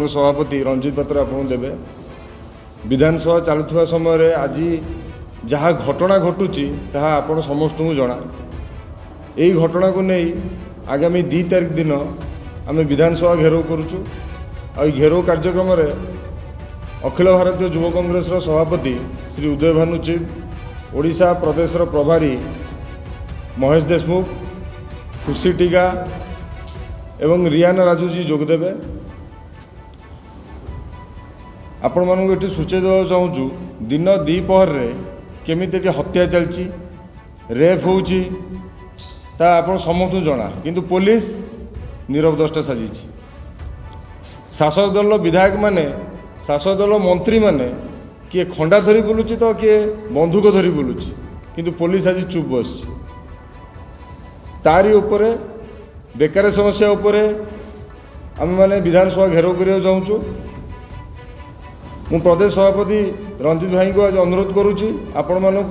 सभापति रंजित पात्र आपको देवे विधानसभा चलुवा समय आज जहाँ घटना घटुची ताहा आपण समस्त को जना यही घटना को नहीं आगामी 2 तारिख दिन आम विधानसभा घेराव करुचु घेराव कार्यक्रम अखिल भारतीय युव कांग्रेस सभापति श्री उदय भानु चिब ओडिशा प्रदेश प्रभारी महेश देशमुख खुशी टीका एवं रियाना राजूजी जोगदेवे आपण मानक ये सूचय देवा चाहूँ दिन द्विपहर केमिति हत्या चलती रेप होची ता आपण समस्त जना किंतु पुलिस नीरव दृष्टा साजी शासक दल विधायक माने शासक दल मंत्री माने किए खंडा धरी बुलूची तो किए बंदूक धरी बुलूची किंतु पुलिस आज चुप बस तारी उपरे बेकार समस्या उपरे आम मैंने विधानसभा घेराव करने चाहूँ मु प्रदेश सभापति रंजित भाई को आज अनुरोध करुच्ची आपण मानू